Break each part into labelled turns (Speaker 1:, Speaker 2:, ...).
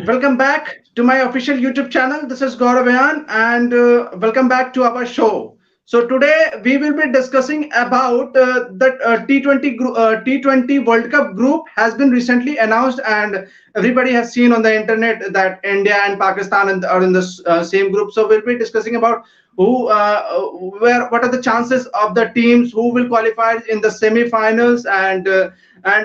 Speaker 1: Welcome back to my official YouTube channel. This is Gaurav Ayaan, and welcome back to our show. So today we will be discussing about the T20 World Cup group has been recently announced, and everybody has seen on the internet that India and Pakistan are in the same group. So we'll be discussing about who, where, what are the chances of the teams who will qualify in the semi-finals, and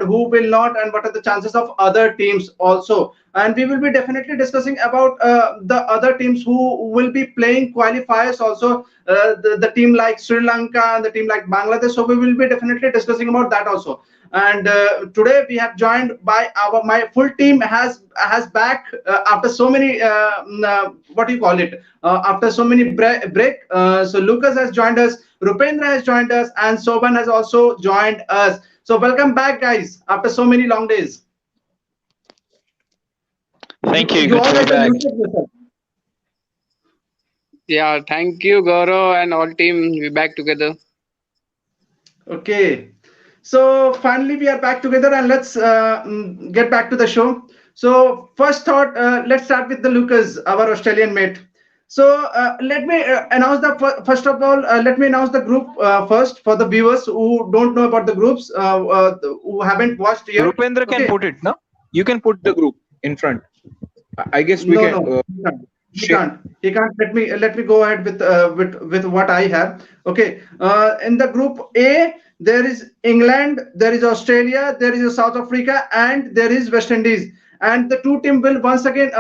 Speaker 1: who will not, and what are the chances of other teams also. And we will be definitely discussing about the other teams who will be playing qualifiers also, the team like Sri Lanka and the team like Bangladesh. So we will be definitely discussing about that also. And today we have joined by our my full team has back after so many what do you call it, after so many break. So Lucas has joined us, Rupendra has joined us, and Soban has also joined us. So welcome back, guys, after so many long days.
Speaker 2: Thank you.
Speaker 1: You
Speaker 2: Good
Speaker 1: all
Speaker 2: to be
Speaker 1: guys have
Speaker 2: back.
Speaker 1: muted yourself.
Speaker 3: Yeah, thank you, Gaurav and all team. We back together.
Speaker 1: Okay. So finally we are back together, and let's get back to the show. So first thought, let's start with the Lucas, our Australian mate. So let me announce the first of all. Let me announce the group first for the viewers who don't know about the groups, who haven't watched yet.
Speaker 4: Rupendra can
Speaker 1: Okay.
Speaker 4: put it, no? You can put the group in front. I guess we
Speaker 1: No,
Speaker 4: can
Speaker 1: no, he can't. He
Speaker 4: share.
Speaker 1: can't. He can't. Let me go ahead with what I have. Okay. In the group A, there is England, there is Australia, there is South Africa, and there is West Indies. And the two team will once again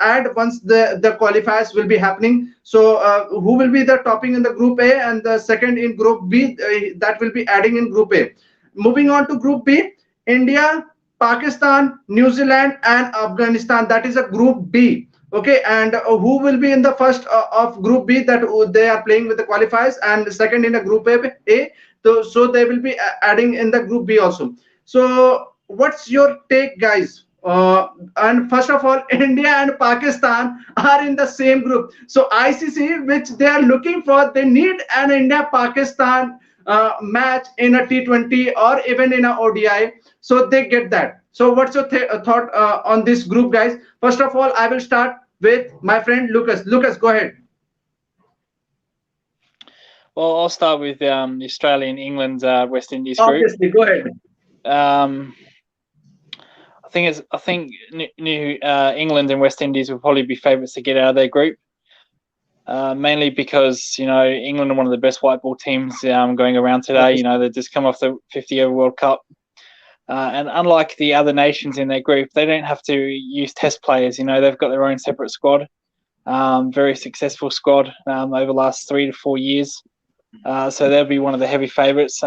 Speaker 1: add once the qualifiers will be happening. So who will be the topping in the group A and the second in group B? That will be adding in group A. Moving on to group B, India, Pakistan, New Zealand, and Afghanistan. That is a group B. Okay, and who will be in the first of group B, that they are playing with the qualifiers, and second in a group A. So they will be adding in the group B also. So what's your take, guys? And first of all, India and Pakistan are in the same group. So ICC, which they are looking for, they need an India Pakistan match in a T20 or even in a ODI, so they get that. So what's your thought on this group, guys? First of all, I will start with my friend Lucas. Lucas, go ahead.
Speaker 2: Well, I'll start with the Australian England West Indies group.
Speaker 1: Obviously, go ahead.
Speaker 2: Um, I think New England and West Indies will probably be favourites to get out of their group. Mainly because England are one of the best white ball teams going around today. They've just come off the 50-over World Cup. And unlike the other nations in their group, they don't have to use test players. They've got their own separate squad, very successful squad over the last 3 to 4 years. So they'll be one of the heavy favourites.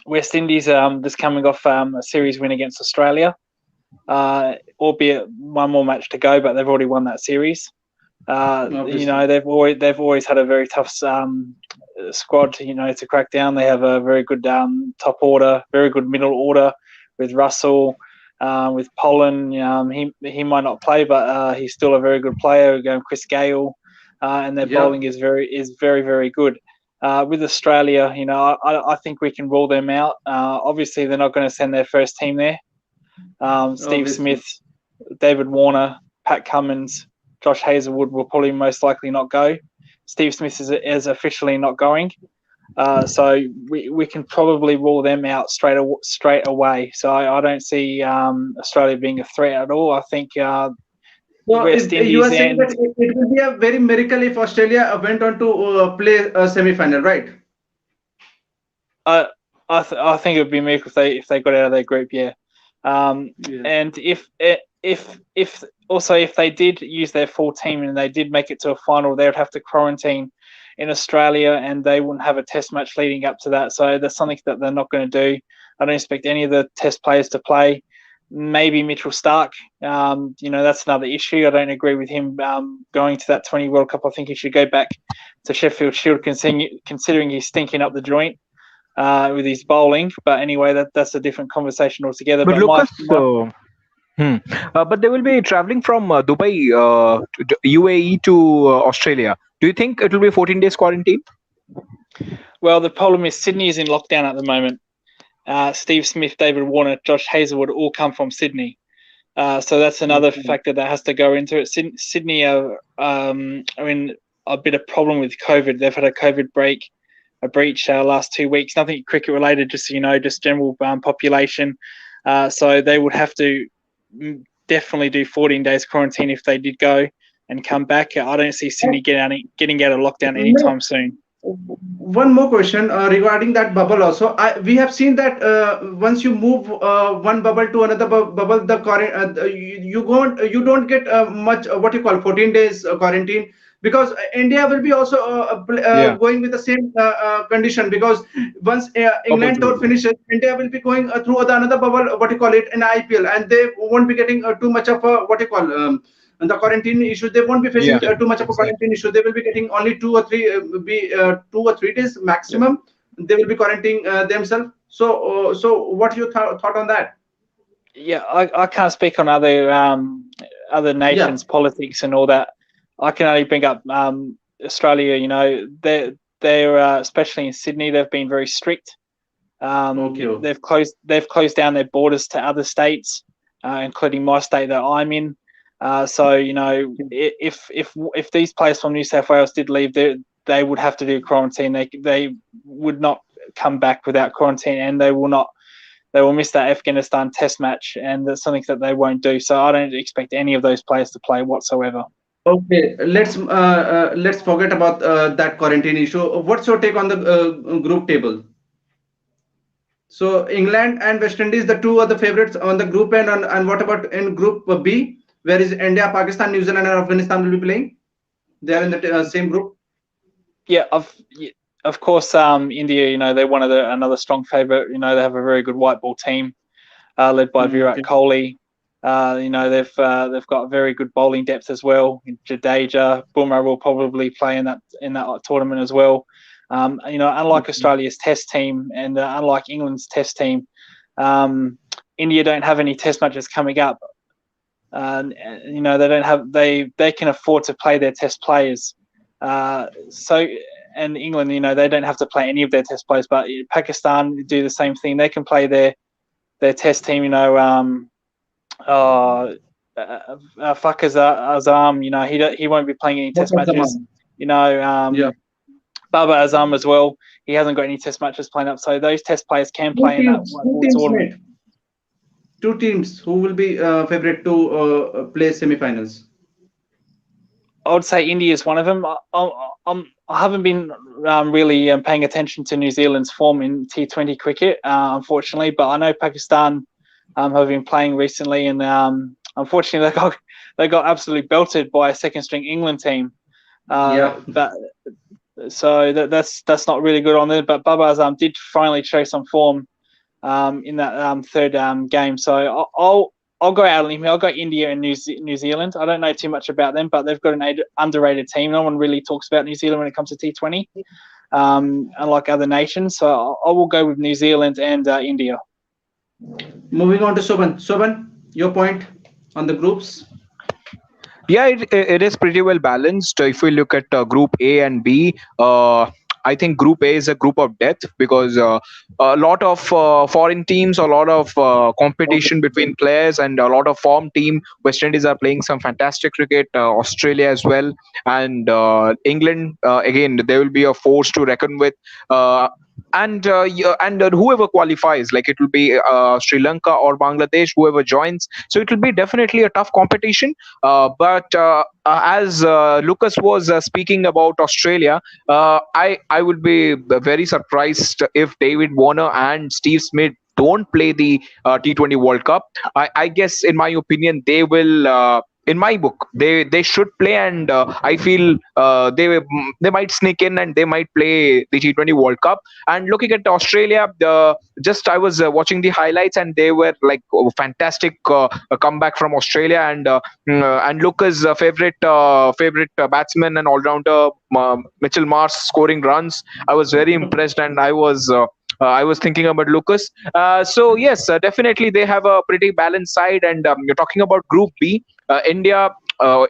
Speaker 2: West Indies just coming off a series win against Australia, albeit one more match to go, but they've already won that series. They've always had a very tough squad, to crack down. They have a very good top order, very good middle order with Russell, with Poland. He might not play, but he's still a very good player. Chris Gale, and their bowling is very very good. With Australia, I think we can rule them out. Obviously, they're not going to send their first team there. Steve Smith, David Warner, Pat Cummins, Josh Hazlewood will probably most likely not go. Steve Smith is officially not going. So we can probably rule them out straight away. So I don't see Australia being a threat at all. I think
Speaker 1: So
Speaker 2: West Indies
Speaker 1: you are saying
Speaker 2: and
Speaker 1: that it will be a very miracle if Australia went on to play a semi-final, right?
Speaker 2: I think it would be a miracle if they got out of their group. Yeah. And if they did use their full team and they did make it to a final, they would have to quarantine in Australia, and they wouldn't have a test match leading up to that. So that's something that they're not going to do. I don't expect any of the test players to play. Maybe Mitchell Stark. That's another issue. I don't agree with him going to that 20 World Cup. I think he should go back to Sheffield Shield, considering he's stinking up the joint with his bowling. But anyway, that's a different conversation altogether.
Speaker 4: But
Speaker 2: But
Speaker 4: Lucas, but they will be traveling from Dubai, UAE to Australia. Do you think it will be 14 days quarantine?
Speaker 2: Well, the problem is Sydney is in lockdown at the moment. Steve Smith, David Warner, Josh Hazlewood all come from Sydney. So that's another factor that has to go into it. Sydney are in a bit of problem with COVID. They've had a breach last 2 weeks. Nothing cricket related, just just general population. So they would have to definitely do 14 days quarantine if they did go and come back. I don't see Sydney getting out of lockdown anytime soon.
Speaker 1: One more question regarding that bubble also. We have seen that once you move one bubble to another bubble, you don't get much what you call 14 days quarantine, because India will be also
Speaker 4: Yeah,
Speaker 1: going with the same condition, because once
Speaker 4: bubbles
Speaker 1: England
Speaker 4: will
Speaker 1: tour
Speaker 4: be.
Speaker 1: finishes, India will be going through another bubble, what you call it, in IPL, and they won't be getting too much of what you call the quarantine issue. They won't be
Speaker 4: Yeah,
Speaker 1: facing too much of a
Speaker 4: exactly.
Speaker 1: quarantine issue. They will be getting only 2 or 3 days
Speaker 4: Yeah.
Speaker 1: maximum. They will be quarantining themselves. So what you thought on that?
Speaker 2: Yeah, I can't speak on other
Speaker 1: Yeah.
Speaker 2: nations' politics and all that. I can only bring up Australia. They're especially in Sydney, they've been very strict.
Speaker 1: Okay.
Speaker 2: They've closed down their borders to other states, including my state that I'm in. So if these players from New South Wales did leave, they would have to do quarantine. They would not come back without quarantine, and they will miss that Afghanistan Test match, and that's something that they won't do. So I don't expect any of those players to play whatsoever.
Speaker 1: Okay. Let's forget about that quarantine issue. What's your take on the group table? So England and West Indies, the two are the favorites on the group end, and what about in Group B, where is India, Pakistan, New Zealand, and Afghanistan will be playing? They are in the same group.
Speaker 2: Yeah, of course, India. They're another strong favourite. They have a very good white ball team, led by Virat
Speaker 1: Okay.
Speaker 2: Kohli. They've got very good bowling depth as well. Jadeja, Bumrah will probably play in that tournament as well. Unlike Australia's Test team and unlike England's Test team, India don't have any Test matches coming up. They don't have they can afford to play their Test players. And England, they don't have to play any of their Test players, but Pakistan do the same thing. They can play their Test team. Fakaz Azam, he won't be playing any Test matches.
Speaker 1: Yeah.
Speaker 2: Baba Azam as well. He hasn't got any Test matches playing up, so those Test players can
Speaker 1: Two
Speaker 2: play in that
Speaker 1: teams,
Speaker 2: white
Speaker 1: two
Speaker 2: ball
Speaker 1: teams,
Speaker 2: tournament.
Speaker 1: mate. Two teams who will be favorite to play semi-finals.
Speaker 2: I would say India is one of them. I haven't been really paying attention to New Zealand's form in T20 cricket, unfortunately, but I know Pakistan have been playing recently, and unfortunately they got absolutely belted by a second-string England team.
Speaker 1: Yeah.
Speaker 2: But so that's not really good on them. But Baba Azam did finally show some form in that third game. So I'll go out on him. I'll go India and New Zealand. I don't know too much about them, but they've got an underrated team. No one really talks about New Zealand when it comes to T20, unlike other nations. So I will go with New Zealand and India.
Speaker 1: Moving on to Soban. Soban, your point on the groups.
Speaker 4: Yeah, it is pretty well balanced. If we look at Group A and B, I think Group A is a group of death because a lot of foreign teams, a lot of competition between players, and a lot of form team. West Indies are playing some fantastic cricket. Australia as well, and England again. There will be a force to reckon with. And yeah, and whoever qualifies, like it will be Sri Lanka or Bangladesh, whoever joins. So it will be definitely a tough competition. But as Lucas was speaking about Australia, I would be very surprised if David Warner and Steve Smith don't play the T20 World Cup. I guess, in my opinion, they will. In my book, they should play, and I feel they might sneak in and they might play the T20 World Cup. And looking at Australia, just I was watching the highlights, and they were like fantastic comeback from Australia, and Lucas' favorite batsman and all rounder Mitchell Marsh scoring runs. I was very impressed, and I was thinking about Lucas. So yes, definitely they have a pretty balanced side. And you're talking about Group B, India.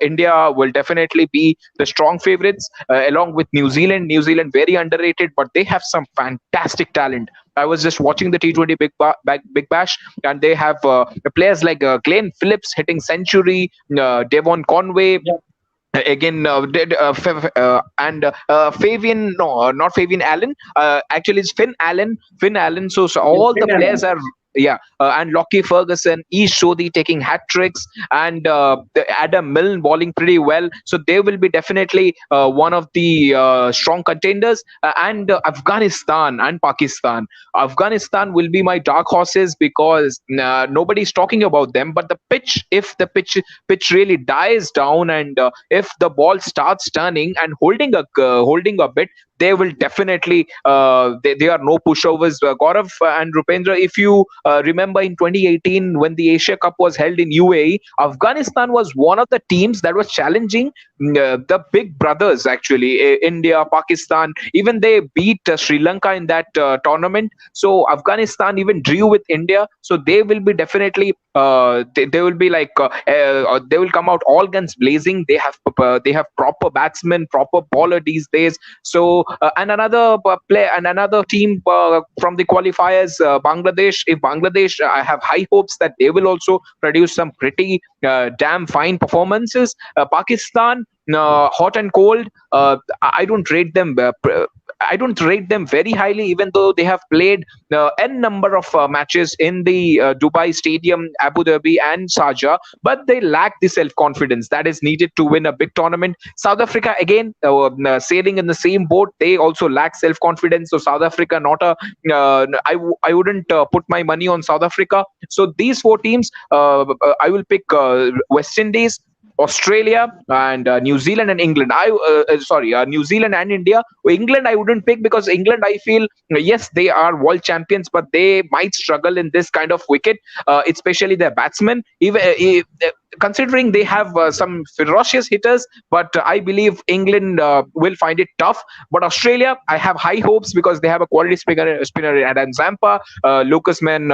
Speaker 4: India will definitely be the strong favorites along with New Zealand. New Zealand very underrated, but they have some fantastic talent. I was just watching the T20 Big Bash, and they have players like Glenn Phillips hitting century, Devon Conway, again and Fabian, no, not Fabian Allen, actually it's Finn Allen. So
Speaker 1: Yeah,
Speaker 4: all the players
Speaker 1: Finland.
Speaker 4: are, yeah, and Lockie Ferguson, East Shodhi taking hat tricks, and Adam Milne bowling pretty well. So they will be definitely one of the strong contenders. And Afghanistan and Pakistan. Afghanistan will be my dark horses because nobody's talking about them. But the pitch, if the pitch really dies down, and if the ball starts turning and holding a bit, they will definitely they are no pushovers. Gaurav and Rupendra, if you remember in 2018 when the Asia Cup was held in UAE, Afghanistan was one of the teams that was challenging the big brothers, actually, India, Pakistan. Even they beat Sri Lanka in that tournament. So Afghanistan even drew with India. So they will be definitely they will be like they will come out all guns blazing. They have proper batsmen, proper bowler these days. So and another play and another team from the qualifiers, Bangladesh. If Bangladesh, I have high hopes that they will also produce some pretty damn fine performances. Pakistan, hot and cold. I don't rate them. I don't rate them very highly, even though they have played n number of matches in the Dubai Stadium, Abu Dhabi, and Sharjah, but they lack the self confidence that is needed to win a big tournament. South Africa, again, sailing in the same boat, they also lack self confidence. So South Africa, not a I wouldn't put my money on South Africa. So these four teams, I will pick West Indies, Australia, and New Zealand and England. New Zealand and India. England, I wouldn't pick because England, I feel, yes, they are world champions, but they might struggle in this kind of wicket, especially their batsmen. Even considering they have some ferocious hitters, but I believe England will find it tough. But Australia, I have high hopes because they have a quality spinner Adam Zampa, Lucas Mann,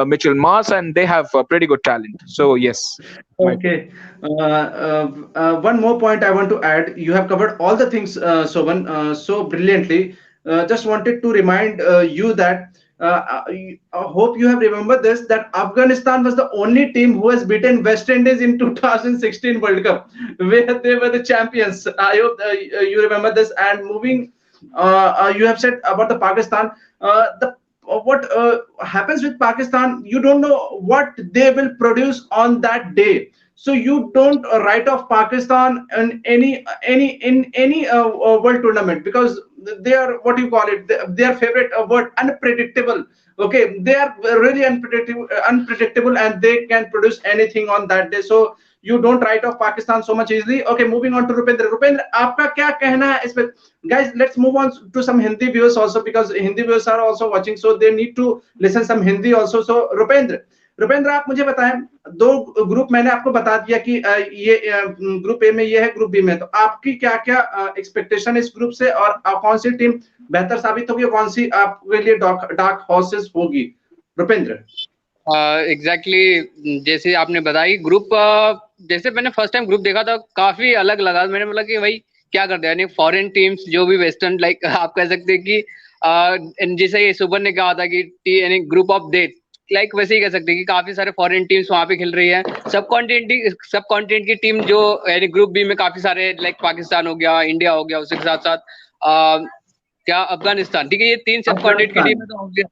Speaker 4: Mitchell Mars, and they have pretty good talent. So yes, my pick.
Speaker 1: Okay. One more point I want to add. You have covered all the things, Sovan, so brilliantly. Just wanted to remind you that I hope you have remembered this, that Afghanistan was the only team who has beaten West Indies in 2016 World Cup, where they were the champions. I hope you remember this. And moving, you have said about the Pakistan. The what happens with Pakistan, you don't know what they will produce on that day. So you don't write off Pakistan in any world tournament, because they are, what you call it, their favorite word, unpredictable. Okay, they are really unpredictable, and they can produce anything on that day. So you don't write off Pakistan so much easily. Okay, moving on to Rupendra. Rupendra, आपका क्या कहना है इसमें? Guys, let's move on to some Hindi viewers also, because Hindi viewers are also watching, so they need to listen some Hindi also. So Rupendra आप मुझे बताएं, दो group मैंने आपको बता दिया कि ये ग्रुप ए में ये है, ग्रुप बी में, तो आपकी क्या क्या एक्सपेक्टेशन है इस ग्रुप से, और कौन सी टीम बेहतर साबित होगी, कौन सी आपके लिए डार्क हॉर्सेस होगी? रुपेंद्र।
Speaker 3: एग्जैक्टली जैसे आपने बताई ग्रुप, जैसे मैंने फर्स्ट टाइम ग्रुप देखा था काफी अलग लगा। मैंने बोला कि भाई क्या करते हैं, यानी फॉरेन टीम्स जो भी वेस्टर्न, लाइक आप कह सकते हैं कि जैसे ये सुबन ने कहा था कि यानी ग्रुप ऑफ डेथ, लाइक वैसे ही कह सकते हैं कि काफी सारे फॉरेन टीम्स वहां पे खेल रही है। सब कॉन्टिनेंट की टीम जो यानी ग्रुप बी में काफी सारे, लाइक पाकिस्तान हो गया, इंडिया हो गया, उसके साथ साथ क्या अफगानिस्तान, ठीक है, ये तीन सब कॉन्टिनेंट की टीम है तो हो गया।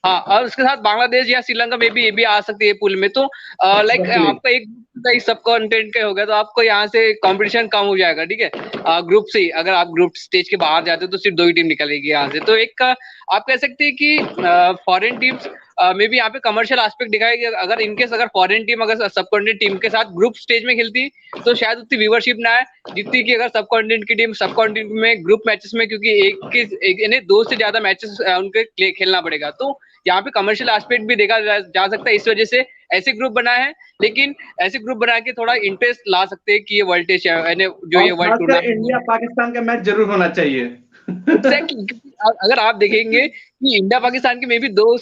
Speaker 3: हाँ, और उसके साथ बांग्लादेश या श्रीलंका में भी ये भी आ सकती है पूल में। तो लाइक आपका एक सब कॉन्टेंट का हो गया तो आपको यहाँ से कंपटीशन कम हो जाएगा, ठीक है। ग्रुप से ही अगर आप ग्रुप स्टेज के बाहर जाते हो तो सिर्फ 2 ही टीम निकलेगी यहाँ से। तो एक आप कह सकते हैं कि फॉरेन टीम्स में भी यहाँ पे कमर्शियल एस्पेक्ट दिखाएगी। अगर इनकेस अगर फॉरेन टीम अगर सब कॉन्टिनेंट टीम के साथ ग्रुप स्टेज में खेलती तो शायद उतनी व्यूवरशिप ना आए जितनी कि अगर सब कॉन्टिनेंट की टीम सब कॉन्टिनेंट में ग्रुप मैचेस में, क्योंकि 2 से ज्यादा मैचेस उनके खेलना पड़ेगा। तो यहाँ पे कमर्शियल एस्पेक्ट भी देखा जा सकता है, इस वजह से ऐसे ग्रुप बनाए हैं। लेकिन ऐसे ग्रुप बना के थोड़ा इंटरेस्ट ला सकते हैं कि ये वर्ल्ड टेस्ट जो ये वर्ल्ड टूर्नामेंट,
Speaker 1: इंडिया पाकिस्तान का मैच जरूर होना चाहिए।
Speaker 3: एग्जैक्टली अगर आप देखेंगे कि इंडिया पाकिस्तान के में भी 2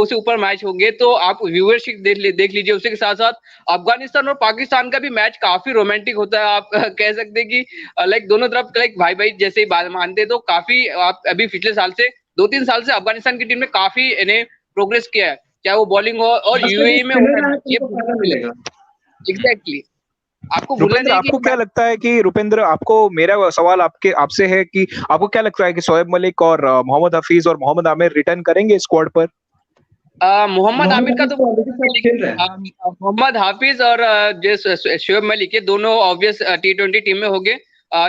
Speaker 3: से ऊपर मैच होंगे तो आप व्यूअरशिप देख लीजिए। उसके साथ साथ अफगानिस्तान और पाकिस्तान का भी मैच काफी रोमांटिक होता है। आप कह सकते हैं कि लाइक दोनों तरफ लाइक भाई जैसे ही बात मानते हैं। तो काफी आप अभी पिछले साल से 2-3 साल से अफगानिस्तान की टीम ने काफी इन्हें प्रोग्रेस किया है, चाहे वो बॉलिंग हो, और
Speaker 1: बस एक
Speaker 3: यूएई में हो रहा
Speaker 1: स्पिनर
Speaker 3: है
Speaker 1: है
Speaker 3: मैच, ये
Speaker 1: तुमको
Speaker 3: भूलना
Speaker 1: फायदा
Speaker 3: नहीं
Speaker 1: मिलेगा।
Speaker 3: लगता। एग्जैक्टली, आपको भूलना
Speaker 4: रुपेंद्र,
Speaker 3: नहीं है कि
Speaker 4: आपको क्या लगता है कि रुपेंद्र, आपको मेरा सवाल आपके आपसे है कि आपको क्या लगता है कि शोएब मलिक और मोहम्मद हफीज और मोहम्मद आमिर रिटर्न करेंगे स्क्वाड पर?
Speaker 3: मोहम्मद
Speaker 1: मोहम्मद
Speaker 3: आमिर का
Speaker 1: हफीज
Speaker 3: तो
Speaker 1: तो ऑलरेडी सब खेल रहे हैं।
Speaker 3: मोहम्मद हाफिज और शोएब मलिक, ये दोनों ऑब्वियस T20 टीम में हो गए।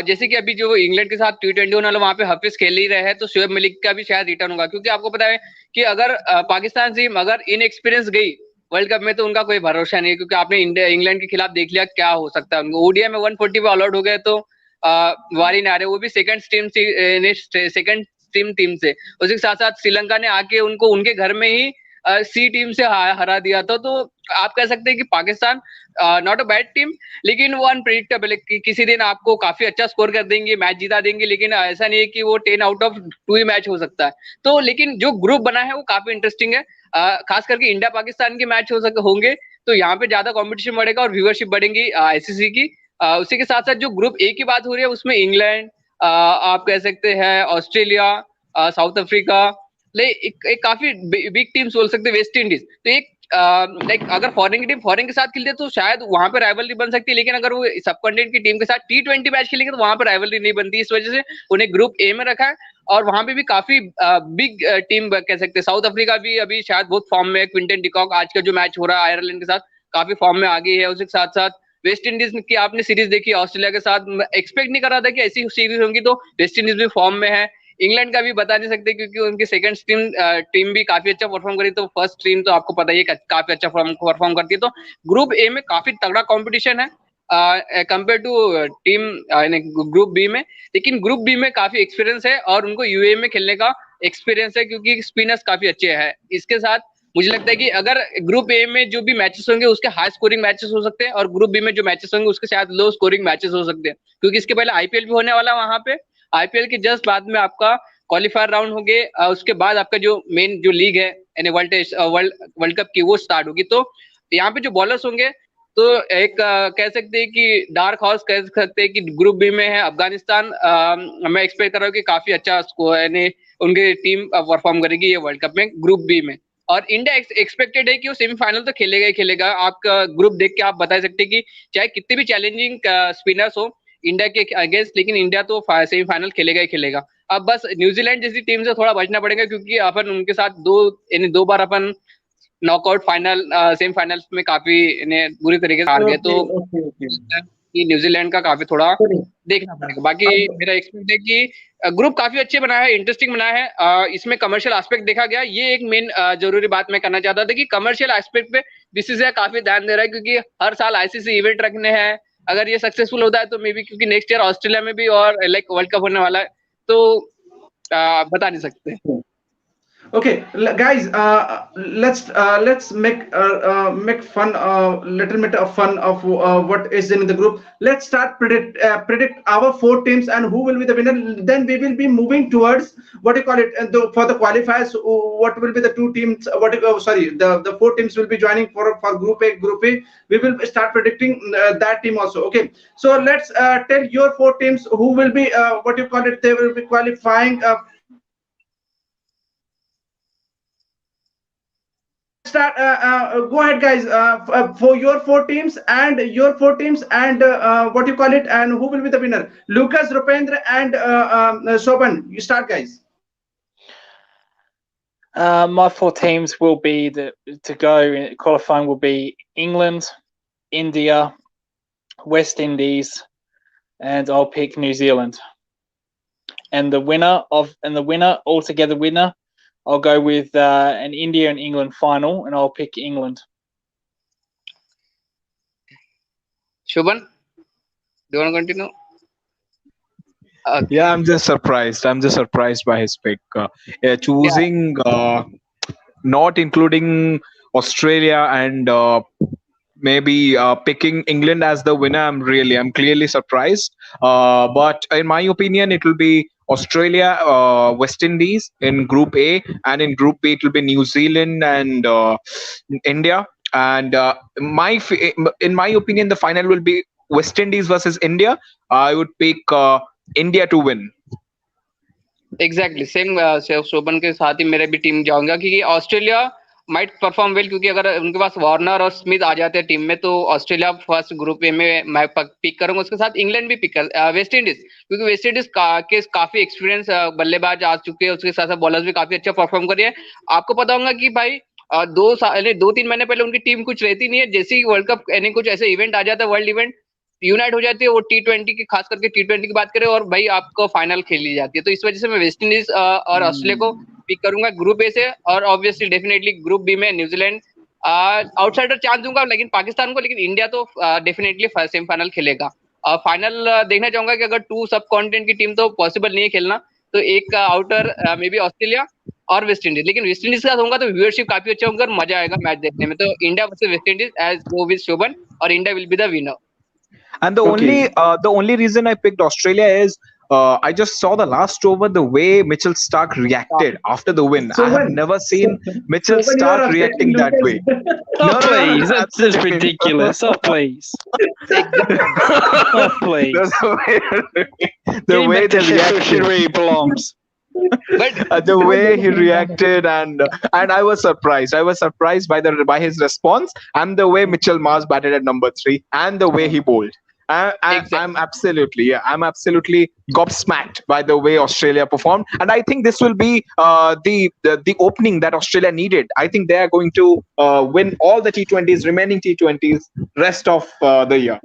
Speaker 3: जैसे कि अभी जो इंग्लैंड के साथ T20 होने वाला, वहां पे हाफिज खेल ही रहे हैं, तो शोएब मलिक का भी शायद रिटर्न होगा, क्योंकि आपको पता है कि अगर पाकिस्तान टीम अगर इनएक्सपीरियंस गई वर्ल्ड कप में, तो उनका कोई भरोसा नहीं है, क्योंकि आपने इंडिया इंग्लैंड के खिलाफ देख लिया क्या हो सकता है। उनको ओडीआई में 140 पे ऑल आउट हो गए, तो वारी ना रहे, वो भी सेकंड टीम टीम से। उसके साथ साथ श्रीलंका ने आके उनको उनके घर में ही सी टीम से हरा दिया था। तो आप कह सकते हैं कि Pakistan not a bad team, लेकिन वो अनप्रिडिक्टेबल है कि किसी दिन आपको काफी अच्छा स्कोर कर देंगे, मैच जिता देंगे, लेकिन ऐसा नहीं है कि वो 10 आउट ऑफ 2 ही मैच हो सकता है। तो लेकिन जो ग्रुप बना है वो काफी इंटरेस्टिंग है, खास करके इंडिया पाकिस्तान के मैच होंगे, तो यहाँ पे ज्यादा कॉम्पिटिशन बढ़ेगा और व्यूअरशिप बढ़ेंगी आईसीसी की। उसी के साथ साथ जो ग्रुप ए की बात हो रही है, उसमें इंग्लैंड, आप कह सकते हैं ऑस्ट्रेलिया, साउथ अफ्रीका, एक काफी बिग टीम्स बोल सकते हैं, वेस्ट इंडीज। तो एक लाइक अगर फॉरेन की टीम फॉरेन के साथ खेलती है तो शायद वहां पे राइवलरी बन सकती है, लेकिन अगर वो सब कॉन्टिनेंट की टीम के साथ T20 मैच खेलेंगे तो वहां पे राइवलरी नहीं बनती। इस वजह से उन्हें ग्रुप ए में रखा है, और वहां पे भी काफी बिग टीम कह सकते हैं। साउथ अफ्रीका भी अभी शायद बहुत फॉर्म में है, क्विंटन डिकॉक आज का जो मैच हो रहा है आयरलैंड के साथ, काफी फॉर्म में आ गई है। उसके साथ साथ वेस्ट इंडीज की आपने सीरीज देखी ऑस्ट्रेलिया के साथ, एक्सपेक्ट नहीं कर रहा था कि ऐसी सीरीज होंगी, तो वेस्ट इंडीज भी फॉर्म में है। इंग्लैंड का भी बता नहीं सकते, क्योंकि उनकी सेकंड टीम भी काफी अच्छा परफॉर्म करी, तो फर्स्ट टीम तो आपको पता ही है काफी अच्छा परफॉर्म करती है। तो ग्रुप ए में काफी तगड़ा कंपटीशन है compare to team group B में। लेकिन ग्रुप बी में काफी एक्सपीरियंस है और उनको यूएई में खेलने का एक्सपीरियंस है, क्योंकि स्पिनर्स काफी अच्छे हैं। इसके साथ मुझे लगता है कि अगर ग्रुप ए में जो भी मैचेस होंगे उसके हाई स्कोरिंग मैचेस हो सकते हैं, और ग्रुप बी में जो मैचेस होंगे उसके शायद लो स्कोरिंग मैचेस हो सकते हैं, क्योंकि इसके पहले आईपीएल भी होने वाला है वहां पे। आईपीएल के जस्ट बाद में आपका क्वालिफायर राउंड हो गए, उसके बाद आपका जो मेन जो लीग है यानी वर्ल्ड कप की, वो स्टार्ट होगी। तो यहाँ पे जो बॉलर्स होंगे, तो एक कह सकते हैं कि डार्क हॉर्स कह सकते हैं कि ग्रुप बी में है अफगानिस्तान। मैं एक्सपेक्ट कर रहा हूँ कि काफी अच्छा स्कोर यानी उनकी टीम परफॉर्म करेगी ये वर्ल्ड कप में ग्रुप बी में। और इंडिया एक्सपेक्टेड है कि वो सेमीफाइनल तो खेलेगा ही खेलेगा। आपका ग्रुप देख के आप बता सकते हैं कि चाहे कितने भी चैलेंजिंग स्पिनर्स हो इंडिया के अगेंस्ट, लेकिन इंडिया तो सेमीफाइनल खेलेगा ही खेलेगा। अब बस न्यूजीलैंड जैसी टीम से थोड़ा बचना पड़ेगा, क्योंकि अपन उनके साथ दो बार अपन नॉकआउट फाइनल सेमीफाइनल्स में काफी इन्हें बुरी तरीके से हार गए।
Speaker 1: ओके
Speaker 3: तो
Speaker 1: ओके ओके।
Speaker 3: कि न्यूजीलैंड का काफी थोड़ा
Speaker 1: चलिए,
Speaker 3: देखना पड़ेगा। बाकी
Speaker 1: अब
Speaker 3: मेरा एक्सपेक्ट है कि ग्रुप काफी अच्छे बना है, इंटरेस्टिंग बना है। इसमें कमर्शियल एस्पेक्ट देखा गया, ये एक मेन जरूरी बात मैं करना चाहता था कि कमर्शियल एस्पेक्ट पे बीसीसीआई काफी ध्यान दे रहा है, क्योंकि हर साल आईसीसी इवेंट रखने हैं। अगर ये सक्सेसफुल होता है तो मे बी, क्योंकि नेक्स्ट ईयर ऑस्ट्रेलिया में भी और लाइक वर्ल्ड कप होने वाला है, तो बता नहीं सकते।
Speaker 1: okay, guys, let's make fun, little bit of fun of what is in the group. Let's start predict our four teams and who will be the winner. Then we will be moving towards what do you call it, for the qualifiers. What will be the two teams? Sorry, the four teams will be joining for Group A. Group A. We will start predicting that team also. Okay, so let's tell your four teams who will be what do you call it. They will be qualifying. Start go ahead guys, for your four teams and what you call it, and who will be the winner. Lucas, Rupendra and Soban, you start guys.
Speaker 2: My four teams will be to go in qualifying will be England, India, West Indies, and I'll pick New Zealand. And the winner, altogether winner, I'll go with an India and England final, and I'll pick England.
Speaker 3: Shubhan, do you want to continue?
Speaker 4: Yeah, I'm just surprised by his pick. Choosing not including Australia and maybe picking England as the winner. I'm clearly surprised. But in my opinion, it will be Australia, West Indies in Group A, and in Group B it will be New Zealand and India. And in my opinion, the final will be West Indies versus India. I would pick India to win.
Speaker 3: Exactly same Shobhan के साथ ही मेरे भी team जाऊंगा, क्योंकि Australia might perform well, क्योंकि अगर उनके पास Warner और स्मिथ आ जाते हैं टीम में तो ऑस्ट्रेलिया फर्स्ट ग्रुप ए में मैं पिक करूंगा। उसके साथ इंग्लैंड भी पिक कर, वेस्ट इंडीज, क्योंकि वेस्ट इंडीज के काफी एक्सपीरियंस बल्लेबाज आ चुके हैं, उसके साथ साथ बॉलर्स भी काफी अच्छा परफॉर्म कर रहे हैं। आपको पता होगा कि भाई 2 3 महीने पहले उनकी टीम कुछ रहती नहीं है, जैसे ही वर्ल्ड कप यानी कुछ ऐसे इवेंट आ जाता है, वर्ल्ड इवेंट यूनाइट हो जाती है, वो T20 की, खास करके T20 की बात करें, और भाई आपको फाइनल खेली जाती है। तो इस वजह से मैं वेस्ट इंडीज और ऑस्ट्रेलिया को पिक करूंगा ग्रुप ए से, और ऑब्वियसली डेफिनेटली ग्रुप बी में न्यूजीलैंड आउटसाइडर चांस दूंगा लेकिन पाकिस्तान को, लेकिन इंडिया तो डेफिनेटली सेमीफाइनल खेलेगा। फाइनल देखना चाहूंगा कि अगर 2 सब कॉन्टिनेंट की टीम तो पॉसिबल नहीं है खेलना, तो एक आउटर मे बी ऑस्ट्रेलिया और वेस्ट इंडीज, लेकिन वेस्ट इंडीज के साथ होगा तो व्यूअरशिप काफी अच्छा होगा और मजा आएगा मैच देखने में। तो India versus West Indies as go with Shobhan, और India will be the winner.
Speaker 4: And
Speaker 1: Okay.
Speaker 4: the only reason I picked Australia is I just saw the last over, the way Mitchell Stark reacted after the win. I have
Speaker 1: Soban,
Speaker 4: never seen Mitchell
Speaker 1: Soban, you are
Speaker 4: Stark
Speaker 1: upsetting
Speaker 4: reacting that
Speaker 1: Lucas.
Speaker 4: way.
Speaker 2: Oh,
Speaker 4: No, no, no,
Speaker 2: please.
Speaker 4: no,
Speaker 2: That's
Speaker 4: absolutely
Speaker 2: ridiculous. Oh, please.
Speaker 3: Exactly.
Speaker 2: Oh,
Speaker 4: no.
Speaker 2: please.
Speaker 4: The
Speaker 2: Get him
Speaker 4: way
Speaker 2: back
Speaker 4: they
Speaker 2: to Sheffield
Speaker 4: reacted,
Speaker 2: where he belongs.
Speaker 3: But
Speaker 4: the way he reacted, and I was surprised. I was surprised by his response, and the way Mitchell Mars batted at number 3, and the way he bowled.
Speaker 3: exactly.
Speaker 4: I'm absolutely, yeah, I'm absolutely gobsmacked by the way Australia performed, and I think this will be the opening that Australia needed. I think they are going to win all the T20s, remaining T20s, rest of the year.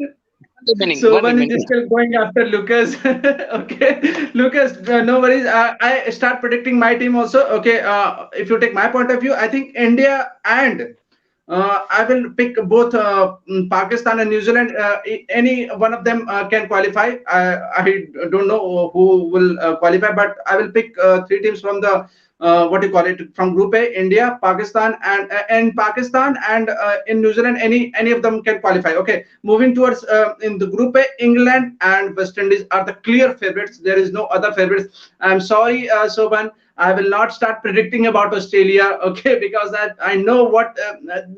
Speaker 3: One
Speaker 1: Soban
Speaker 3: remaining.
Speaker 1: is still going after Lucas. Okay, Lucas, no worries. I start predicting my team also. Okay, if you take my point of view, I think India and I will pick both Pakistan and New Zealand. Any one of them can qualify. I don't know who will qualify, but I will pick 3 teams from the what do you call it, from Group A: India, Pakistan, and Pakistan and in New Zealand. Any of them can qualify. Okay, moving towards in the Group A, England and West Indies are the clear favorites. There is no other favorites. I'm sorry, Soban. I will not start predicting about Australia, okay, because I know what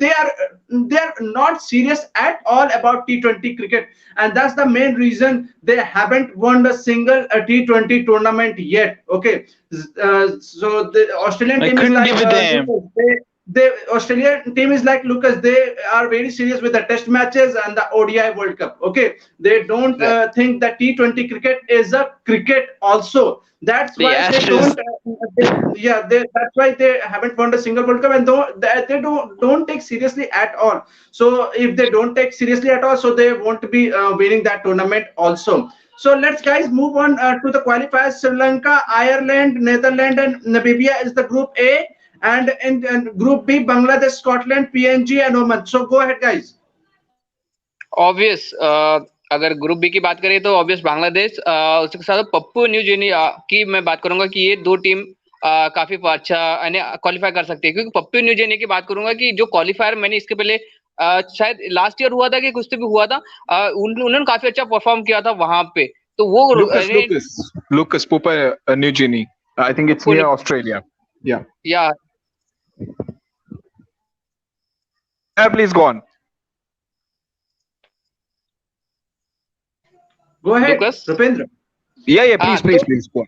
Speaker 1: they are not serious at all about T20 cricket, and that's the main reason they haven't won a single T20 tournament yet. Okay, so the Australian
Speaker 2: They
Speaker 1: team is
Speaker 2: couldn't
Speaker 1: like
Speaker 2: give a damn.
Speaker 1: Lucas. The Australian team is like Lucas. They are very serious with the Test matches and the ODI World Cup. Okay, they don't
Speaker 3: Exactly.
Speaker 1: think that T20 cricket is a cricket also. That's
Speaker 2: The
Speaker 1: why they
Speaker 2: Ashes.
Speaker 1: don't. That's why they haven't won a single World Cup, and they don't take seriously at all. So if they don't take seriously at all, so they won't be winning that tournament also. So let's guys move on to the qualifiers. Sri Lanka, Ireland, Netherlands, and Namibia is the Group A, and in Group B, Bangladesh, Scotland, PNG, and Oman. So go ahead, guys.
Speaker 3: Obvious अगर group B की बात करें तो obvious Bangladesh, उसके साथ Pappu New गिनी की मैं बात करूंगा कि ये 2 टीम काफी अच्छा यानी क्वालिफाई कर सकती है, क्योंकि पप्पू न्यू गिनी की बात करूंगा कि जो क्वालिफायर मैंने इसके पहले शायद लास्ट ईयर हुआ था कि कुछ तो भी हुआ था, उन्होंने काफी अच्छा परफॉर्म किया था वहां पे, तो वो
Speaker 4: Lucas, Pupa, New Guinea. I think it's near Australia. Yeah.
Speaker 3: या
Speaker 4: Please go on.
Speaker 1: Go ahead,
Speaker 3: Lucas.
Speaker 1: Rupendra.
Speaker 4: Yeah,
Speaker 3: हाँ
Speaker 4: please go on.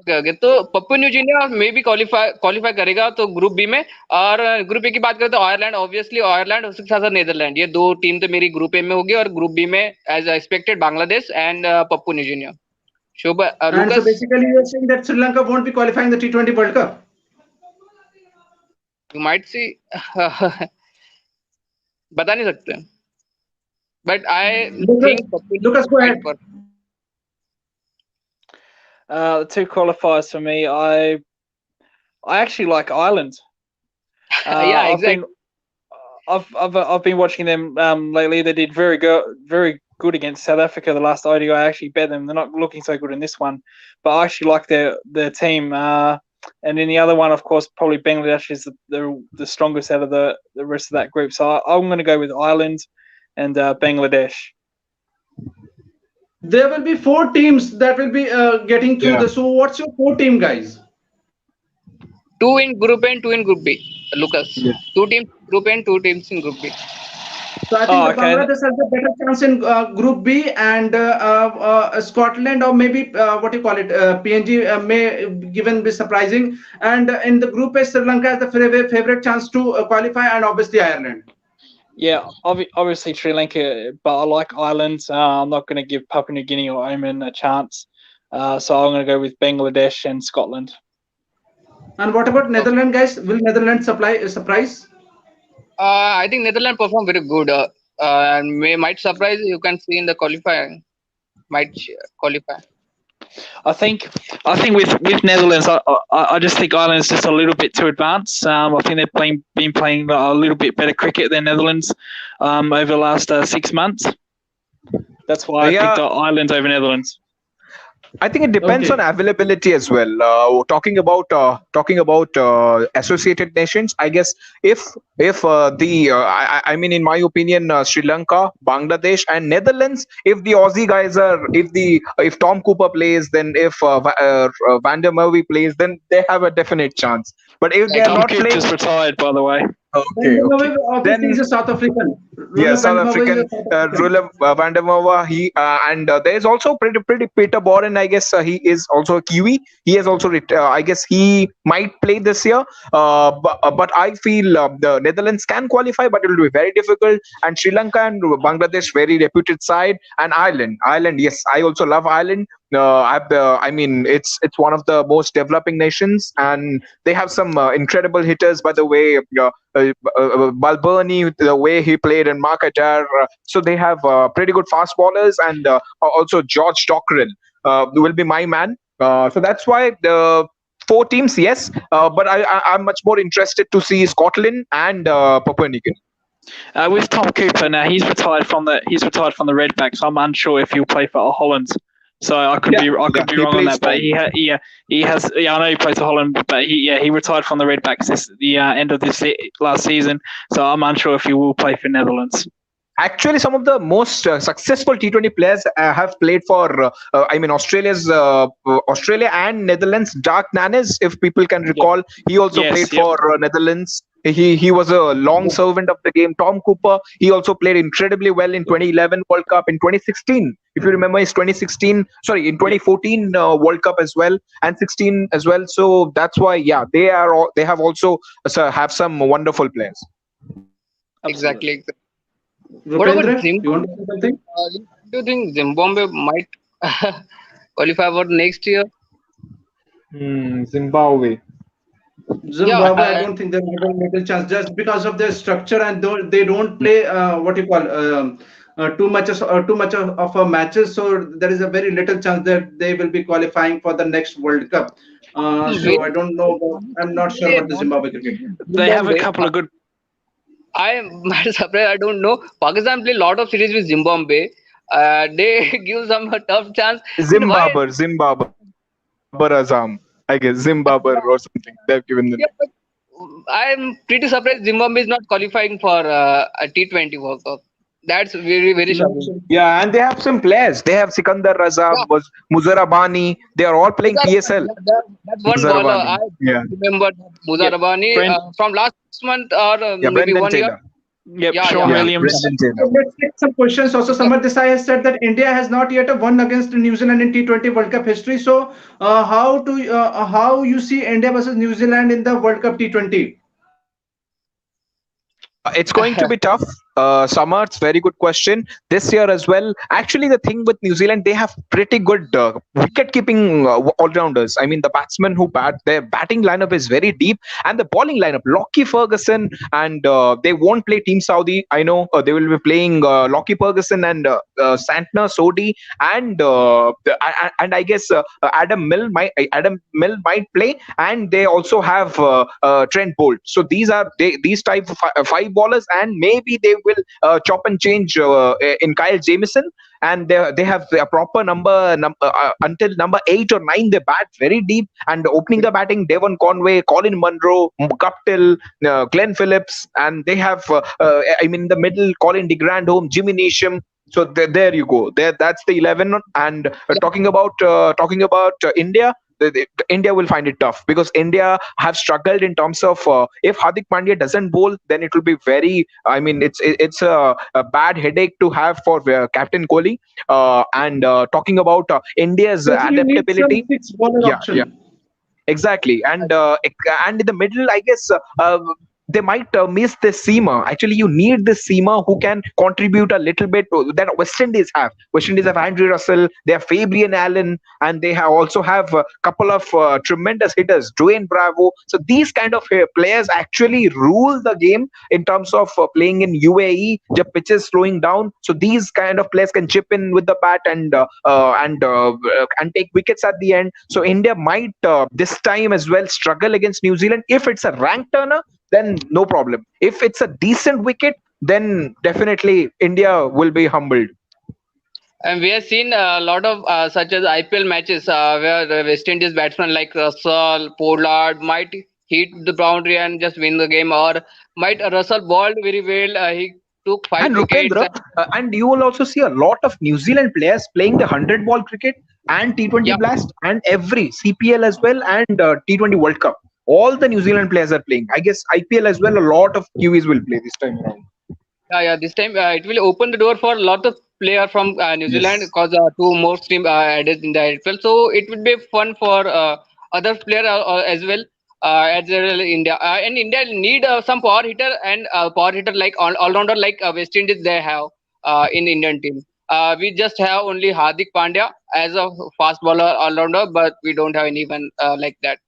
Speaker 3: ओके, तो पप्पू न्यू गिनी मे भी क्वालिफाई करेगा तो ग्रुप बी में। और ग्रुप ए की बात करें तो आयरलैंड, ऑब्वियसली आयरलैंड, उसके साथ साथ नीदरलैंड, ये 2 टीम तो मेरी ग्रुप ए में होगी, और ग्रुप बी में as expected Bangladesh and Papua New Guinea. Shobha
Speaker 1: And so
Speaker 3: Lucas,
Speaker 1: basically, you're saying that Sri Lanka won't be qualifying the T20 World Cup.
Speaker 3: You might see बता नहीं सकते, but I
Speaker 1: Lucas,
Speaker 3: think Pappu
Speaker 1: Lucas, go ahead.
Speaker 3: पर
Speaker 2: The 2 qualifiers for me. I actually like Ireland.
Speaker 3: या
Speaker 2: I've
Speaker 3: exact
Speaker 2: been I've been watching them lately. They did very good against South Africa the last ODI. I actually bet them. They're not looking so good in this one, but I actually like their team. And in the other one, of course, probably Bangladesh is the strongest out of the rest of that group. So I'm going to go with Ireland and Bangladesh.
Speaker 1: There will be 4 teams that will be getting through
Speaker 4: Yeah.
Speaker 1: this. So what's your 4 team, guys?
Speaker 3: 2 in group A and 2 in group B, Lucas.
Speaker 4: Yeah.
Speaker 3: 2 teams group A and 2 teams in group B.
Speaker 1: So I think
Speaker 2: Oh,
Speaker 1: the
Speaker 2: okay.
Speaker 1: Bangladesh has a better chance in Group B, and Scotland, or maybe what you call it, PNG may given be surprising. And in the Group A, Sri Lanka has the favorite chance to qualify, and obviously Ireland.
Speaker 2: Yeah, obviously Sri Lanka, but I like Ireland. I'm not going to give Papua New Guinea or Oman a chance. So I'm going to go with Bangladesh and Scotland.
Speaker 1: And what about Netherlands, guys? Will Netherlands supply surprise?
Speaker 3: I think Netherlands perform very good, and might surprise. You can see in the qualifying, might qualify.
Speaker 2: I think with Netherlands, I just think Ireland's just a little bit too advanced. I think they've been playing a little bit better cricket than Netherlands over the last 6 months. That's why I
Speaker 4: Yeah,
Speaker 2: picked Ireland over Netherlands.
Speaker 4: I think it depends on
Speaker 1: Okay.
Speaker 4: availability as well. Talking about associated nations, I guess if the I mean, in my opinion, Sri Lanka, Bangladesh, and Netherlands. If the Aussie guys are, if Tom Cooper plays, then if Van der Merwe plays, then they have a definite chance. But if they
Speaker 3: Like
Speaker 4: are
Speaker 2: Tom
Speaker 4: not
Speaker 2: Coop
Speaker 4: playing,
Speaker 2: just retired, by the way.
Speaker 1: Van
Speaker 4: okay,
Speaker 1: der
Speaker 4: okay,
Speaker 1: Merwe obviously
Speaker 4: then
Speaker 1: is a South African.
Speaker 4: yeah,
Speaker 1: Roelof Van
Speaker 4: South
Speaker 1: der Merwe is a
Speaker 4: African
Speaker 1: South African.
Speaker 4: ruler Van der Merwe. He and there's also pretty Peter Boren. I guess he is also a Kiwi. He has also I guess he might play this year. But I feel the Netherlands can qualify, but it will be very difficult. And Sri Lanka and Bangladesh, very reputed side, and Ireland. Yes, I also love Ireland. I mean, it's one of the most developing nations, and they have some incredible hitters. By the way, Balboni, the way he played, and Mark Adair. So they have pretty good fast bowlers, and also George Dockrell will be my man. So that's why the four teams, yes, but I'm much more interested to see Scotland and Papua New Guinea.
Speaker 2: With Tom Cooper now, he's retired from the Redbacks. So I'm unsure if he'll play for Holland. So I could
Speaker 4: Yeah,
Speaker 2: be
Speaker 4: yeah,
Speaker 2: be
Speaker 4: he
Speaker 2: wrong on
Speaker 4: plays
Speaker 2: that, but
Speaker 4: for.
Speaker 2: he has I know he plays for Holland, but he retired from the Redbacks the end of this last season. So I'm unsure if he will play for Netherlands.
Speaker 4: Actually, some of the most successful T20 players have played for, I mean, Australia and Netherlands. Dark Nannes, if people can
Speaker 2: Yep.
Speaker 4: recall, he also played
Speaker 2: Yes. Yep.
Speaker 4: for Netherlands. He was a long servant of the game. Tom Cooper, he also played incredibly well in 2011 World Cup, in 2016. If you remember, his 2016, sorry, in
Speaker 2: Yep.
Speaker 4: 2014 World Cup as well, and 16 as well. So that's why, yeah, they have also have some wonderful players.
Speaker 2: Absolutely.
Speaker 3: Exactly. What about
Speaker 1: Rupendra, you want
Speaker 3: Zimbabwe?
Speaker 1: to say something?
Speaker 3: Do you think Zimbabwe might qualify for next year?
Speaker 4: Zimbabwe.
Speaker 3: Yeah,
Speaker 1: Zimbabwe, I don't think they have a little chance just because of their structure, and they don't play what you call too much of a matches. So there is a very little chance that they will be qualifying for the next World Cup. So I
Speaker 3: very,
Speaker 1: don't know. I'm not sure
Speaker 3: very
Speaker 1: about the
Speaker 3: want
Speaker 1: Zimbabwe
Speaker 3: to
Speaker 1: cricket.
Speaker 3: see
Speaker 2: They have a
Speaker 3: Zimbabwe.
Speaker 2: couple of good.
Speaker 3: I am surprised. I don't know. Pakistan play a lot of series with Zimbabwe. They give some a tough chance. Then why?
Speaker 4: Babar Azam, I guess Zimbabwe or something. They've given the
Speaker 3: Yeah,
Speaker 4: name.
Speaker 3: but I'm pretty surprised Zimbabwe is not qualifying for a T20 World Cup. That's very
Speaker 1: No,
Speaker 3: shocking.
Speaker 4: Yeah, and they have some players. They have Sikandar Raza,
Speaker 3: Yeah,
Speaker 4: Muzarabani. They are all playing
Speaker 3: Muzarabani,
Speaker 4: PSL.
Speaker 3: yeah, that's one bowler. I
Speaker 4: Muzarabani. Yeah.
Speaker 3: remember
Speaker 2: Yep.
Speaker 3: Muzarabani
Speaker 2: Brent.
Speaker 3: from last month or
Speaker 4: Yeah,
Speaker 3: maybe
Speaker 4: Brendan
Speaker 3: 1 year.
Speaker 4: Taylor.
Speaker 2: Yep.
Speaker 3: Yeah,
Speaker 2: Sean
Speaker 3: yeah.
Speaker 4: Yeah,
Speaker 2: Williams.
Speaker 4: Brendan
Speaker 1: so
Speaker 4: Taylor.
Speaker 1: let's take some questions. Also, Samar Desai has said that India has not yet won against New Zealand in T20 World Cup history. So, how you see India versus New Zealand in the World Cup T20?
Speaker 4: It's going to be tough. Summer, it's very good question. This year as well. Actually, the thing with New Zealand, they have pretty good wicket keeping all rounders. I mean, the batsmen who bat, their batting lineup is very deep, and the bowling lineup, Lockie Ferguson, and they won't play Team Saudi. I know they will be playing Lockie Ferguson and Santner, Sodi, and and I guess Adam Mill might play, and they also have Trent Bolt. So these type of five bowlers, and maybe they will chop and change in Kyle Jamieson, and they have a proper until number 8 or 9. They bat very deep, and opening the batting, Devon Conway, Colin Munro, Guptill, Glenn Phillips, and they have I mean, in the middle, Colin de Grandhomme, Jimmy Neesham. So there you go. That's the 11. And talking about India, India will find it tough, because India have struggled in terms of, if Hardik Pandya doesn't bowl, then it will be very. I mean, it's a bad headache to have for Captain Kohli. And talking about India's
Speaker 1: Especially you need some
Speaker 4: adaptability,
Speaker 1: six bowler
Speaker 4: yeah, yeah.
Speaker 1: option.
Speaker 4: Exactly, and in the middle, I guess they might miss this seamer. Actually, you need this seamer who can contribute a little bit that West Indies have. West Indies have Andrew Russell, they have Fabian Allen, and they have also have a couple of tremendous hitters, Dwayne Bravo. So these kind of players actually rule the game in terms of playing in UAE. The pitch is slowing down, so these kind of players can chip in with the bat and take wickets at the end. So India might this time as well struggle against New Zealand. If it's a rank turner, then no problem. If it's a decent wicket, then definitely India will be humbled.
Speaker 3: And we have seen a lot of such as IPL matches where the West Indies batsmen like Russell, Pollard might hit the boundary and just win the game, or might Russell bowled very well. He took five
Speaker 4: And
Speaker 3: wickets.
Speaker 4: Rupendra, and you will also see a lot of New Zealand players playing the 100 ball cricket and T20
Speaker 3: Yeah,
Speaker 4: Blast and every CPL as well, and T20 World Cup. All the New Zealand players are playing. I guess IPL as well, a lot of Kiwis will play this time around.
Speaker 3: yeah. This time it will open the door for a lot of player from New Zealand
Speaker 4: Yes.
Speaker 3: because two more team added in the IPL. So it would be fun for other player as well. As well India and India need some power hitter and power hitter like all rounder like West Indies they have in Indian team. We just have only Hardik Pandya as a fast bowler all rounder, but we don't have anyone like that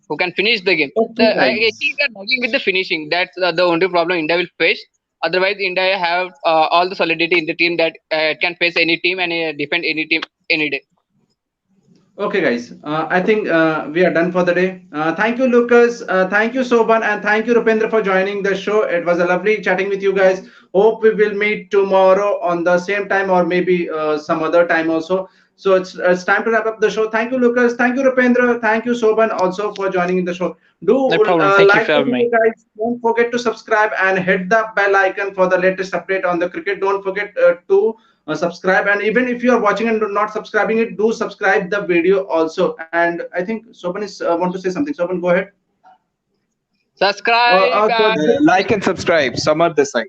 Speaker 3: who can finish the game.
Speaker 1: Okay,
Speaker 3: I think
Speaker 1: guys.
Speaker 3: they're lagging with the finishing. That's the only problem India will face. Otherwise, India have all the solidity in the team that can face any team and defend any team any day.
Speaker 1: Okay, guys. I think we are done for the day. Thank you, Lucas. Thank you, Soban, and thank you, Rupendra, for joining the show. It was a lovely chatting with you guys. Hope we will meet tomorrow on the same time, or maybe some other time also. So it's time to wrap up the show. Thank you, Lucas. Thank you, Rupendra. Thank you, Soban, also for joining in the show. Do
Speaker 2: No problem. Thank you for
Speaker 1: like the
Speaker 2: having
Speaker 1: video,
Speaker 2: me.
Speaker 1: guys. Don't forget to subscribe and hit the bell icon for the latest update on the cricket. Don't forget to subscribe, and even if you are watching and not subscribing it, do subscribe the video also. And I think Sopan is want to say something. Sopan, go ahead.
Speaker 3: Subscribe and
Speaker 4: Like and subscribe. Summer this side.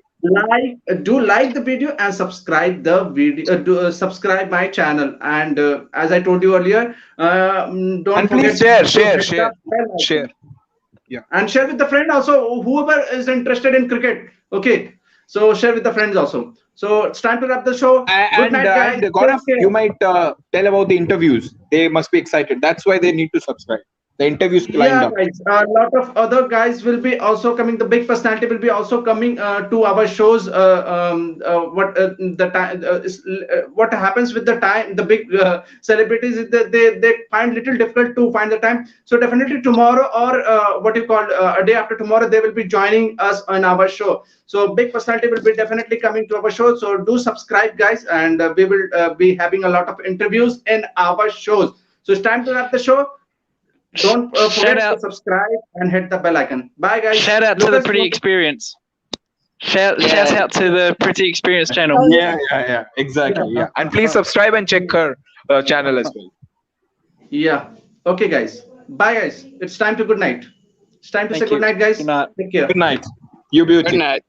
Speaker 1: Do like the video and subscribe the video. Subscribe my channel, and as I told you earlier, don't
Speaker 4: And please
Speaker 1: forget
Speaker 4: share,
Speaker 1: to
Speaker 4: share,
Speaker 1: hit the
Speaker 4: share,
Speaker 1: bell
Speaker 4: share.
Speaker 1: icon
Speaker 4: Yeah.
Speaker 1: and share with the friend also, whoever is interested in cricket. Okay, so share with the friends also. So it's time to wrap the show. Good night, guys.
Speaker 4: And Gaurav,
Speaker 1: Take care.
Speaker 4: you might tell about the interviews. They must be excited. That's why they need to subscribe. The interviews lined
Speaker 1: Yeah,
Speaker 4: up.
Speaker 1: guys. A lot of other guys will be also coming. The big personality will be also coming to our shows. What the time what happens with the time? The big celebrities is that they find little difficult to find the time. So definitely tomorrow, or what you call a day after tomorrow, they will be joining us on our show. So big personality will be definitely coming to our show. So do subscribe, guys, and we will be having a lot of interviews in our shows. So it's time to wrap the show. Don't
Speaker 2: Shout
Speaker 1: forget to
Speaker 2: out,
Speaker 1: subscribe and hit the bell icon. Bye, guys.
Speaker 2: shout out to the
Speaker 1: Lucas,
Speaker 2: Pretty Experience. Shout
Speaker 3: yeah.
Speaker 2: out to the Pretty Experience channel.
Speaker 4: Yeah. Exactly. Yeah. And please subscribe and check her channel as well.
Speaker 1: yeah. Okay, guys. Bye, guys. It's time to good night. It's time to say
Speaker 2: Thank
Speaker 1: good
Speaker 2: you.
Speaker 1: night, guys.
Speaker 2: Good night.
Speaker 1: Take care.
Speaker 4: Good night. You
Speaker 3: Good
Speaker 4: beauty.
Speaker 3: night.